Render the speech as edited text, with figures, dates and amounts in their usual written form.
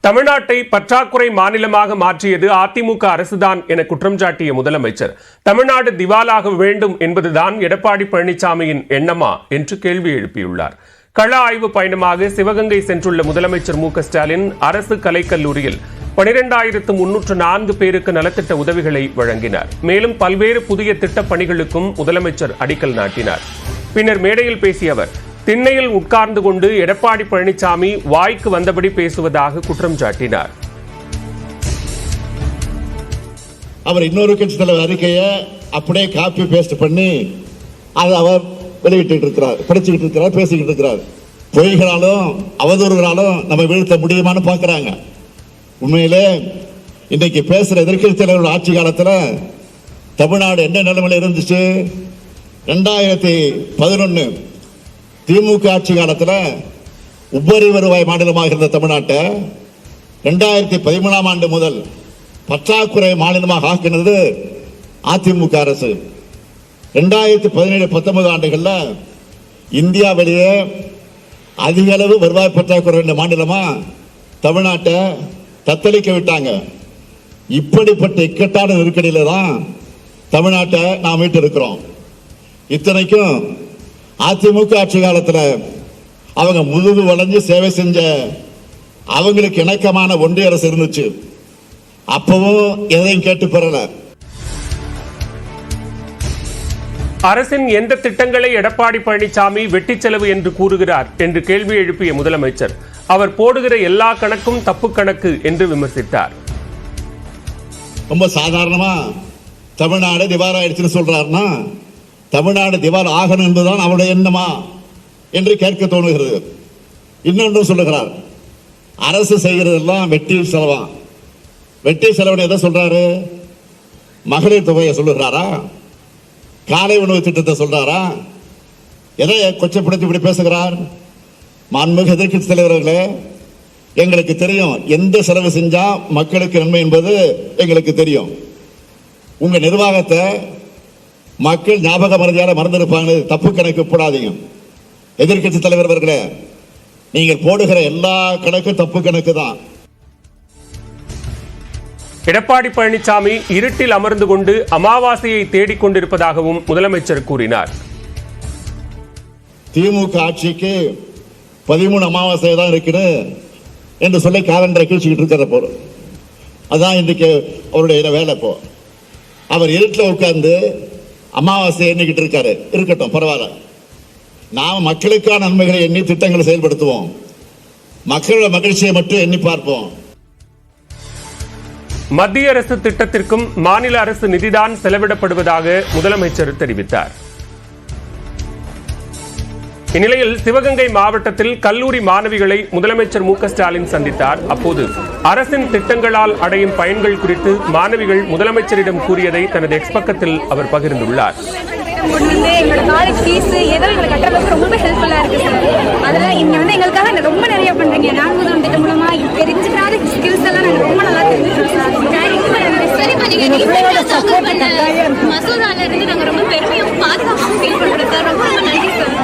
தமிழ்நாட்டை பற்றாக்குறை மாநிலமாக மாற்றியது அதிமுக அரசுதான் என குற்றம் சாட்டிய முதலமைச்சர் தமிழ்நாடு திவாலாக வேண்டும் என்பதுதான் எடப்பாடி பழனிசாமியின் எண்ணமா என்று கேள்வி எழுப்பியுள்ளார். கள ஆய்வு பயணமாக சிவகங்கை சென்றுள்ள முதலமைச்சர் மு.க.ஸ்டாலின் அரசு கலைக்கல்லூரியில் 12,304 பேருக்கு நலத்திட்ட உதவிகளை வழங்கினார். மேலும் பல்வேறு புதிய திட்டப் பணிகளுக்கும் முதலமைச்சர் அடிக்கல் நாட்டினார். பின்னர் மேடையில் பேசிய அவர், திண்ணையில் உட்கார்ந்து கொண்டு எடப்பாடி பழனிசாமி வாய்க்கு வந்தபடி பேசுவதாக குற்றம் சாட்டினார். அவர் இன்னொரு கட்சி தலைவர் அறிக்கையை அப்படியே காப்பி பேஸ்ட் பண்ணி அதை அவர் வெளியிட்டு இருக்கிறார், படிச்சுக்கிட்டு இருக்கிறார், பேசிக்கிட்டு இருக்கிறார். பொய்களாலும் அவதூறுகளாலும் நம்ம வீழ்த்த முடியுமான்னு பார்க்கிறாங்க. உண்மையிலே இன்னைக்கு பேசுற எதிர்க்கட்சி தலைவர்கள் ஆட்சி காலத்தில் தமிழ்நாடு என்ன நிலைமையில் இருந்துச்சு? 2011 திமுக ஆட்சி காலத்தில் உபரி வருவாய் மாநிலமாக இருந்த தமிழ்நாட்டை 2013ஆம் ஆண்டு முதல் பற்றாக்குறை மாநிலமாக ஆக்கினது அதிமுக அரசு. 2017-19 ஆண்டுகளில் இந்தியாவிலேயே அதிக அளவு வருவாய் பற்றாக்குறை மாநிலமா தமிழ்நாட்டை தத்தளிக்க விட்டாங்க. இப்படிப்பட்ட இக்கட்டான நெருக்கடியில தான் தமிழ்நாட்டை நாம் மீட்டு இருக்கிறோம். இத்தனைக்கும் அதிமுக ஆட்சி காலத்தில் அவங்க முதுகு வளைஞ்சு சேவை செஞ்ச அவங்களுக்கு இணக்கமான ஒன்றிய அரசு இருந்துச்சு. அப்பவும் எதையும் கேட்டு பெறல. அரசின் எந்த திட்டங்களை எடப்பாடி பழனிசாமி வெட்டி செலவு என்று கூறுகிறார் என்று கேள்வி எழுப்பிய முதலமைச்சர் அவர் போடுகிற எல்லா கணக்கும் தப்பு கணக்கு என்று விமர்சித்தார். ரொம்ப சாதாரணமா தமிழ்நாடு திவால் ஆயிடுச்சுன்னு சொல்றாருன்னா தமிழ்நாடு திவால் ஆகணும் என்பதுதான் அவருடைய எண்ணமா என்று கேட்க தோணுகிறது. இன்னொன்று சொல்லுகிறார், அரசு செய்கிறதெல்லாம் வெட்டி செலவா. வெட்டி செலவு எதை சொல்றாரு? மகளிர் தொகையை சொல்லுகிறாரா? காலை உணவு திட்டத்தை சொல்றாரா? எதை கொச்சப்படுத்தி இப்படி பேசுகிறார்? மாண்புமிகு எதிர்க்கட்சி தலைவர்களே, எங்களுக்கு தெரியும் எந்த செலவு செஞ்சா மக்களுக்கு நன்மை என்பது எங்களுக்கு தெரியும். உங்க நிர்வாகத்தை மக்கள் ஞாபக மறதியால மறந்திருப்பாங்க. தப்பு கணக்கு போடாதீங்க. எதிர்க்கட்சி தலைவர் அவர்களே, நீங்கள் போடுகிற எல்லா கணக்கும் தப்பு கணக்கு தான். எடப்பாடி பழனிசாமி இருட்டில் அமர்ந்து கொண்டு அமாவாசையை தேடிக் கொண்டிருப்பதாகவும் முதலமைச்சர் கூறினார். திமுக ஆட்சிக்கு 13 அமாவாசை தான் இருக்குது என்று சொல்லி காலண்டரை கீழ்ச்சிக்கிட்டு இருக்கிற போறோம். அதான் இன்றைக்கு அவருடைய வேலை. இப்போ அவர் இருட்டில் உட்கார்ந்து அமாவாசை எண்ணிக்கிட்டு இருக்காரு. இருக்கட்டும், பரவாயில்ல. நாம் மக்களுக்கான நன்மைகளை எண்ணி திட்டங்களை செயல்படுத்துவோம். மக்களோட மகிழ்ச்சியை மட்டும் எண்ணி பார்ப்போம். மத்திய அரசு திட்டத்திற்கும் மாநில அரசு நிதிதான் செலவிடப்படுவதாக முதலமைச்சர் தெரிவித்தார். இந்நிலையில் சிவகங்கை மாவட்டத்தில் கல்லூரி மாணவிகளை முதலமைச்சர் மு.க.ஸ்டாலின் சந்தித்தார். அப்போது அரசின் திட்டங்களால் அடையும் பயன்கள் குறித்து மாணவிகள் முதலமைச்சரிடம் கூறியதை தனது எக்ஸ் பக்கத்தில் அவர் பகிர்ந்துள்ளார். எங்களோட காலேஜ் ஃபீஸ் ஏதோ எங்களுக்கு கட்டுறதுக்கு ரொம்ப ஹெல்ப்ஃபுல்லா இருக்கு சார். அதெல்லாம் இங்க வந்து எங்களுக்காக ரொம்ப நிறைய பண்றீங்க. நாங்கள் திட்டம் மூலமா தெரிஞ்சுக்காத ஸ்கில்ஸ் எல்லாம் நாங்கள் ரொம்ப நல்லா தெரிஞ்சுக்கிறோம் சார். மசோதால இருந்து நாங்கள் ரொம்ப பெருமையும் பாதுகாப்பும் ஃபீல் பண்றோம் சார். ரொம்ப நன்றி சார்.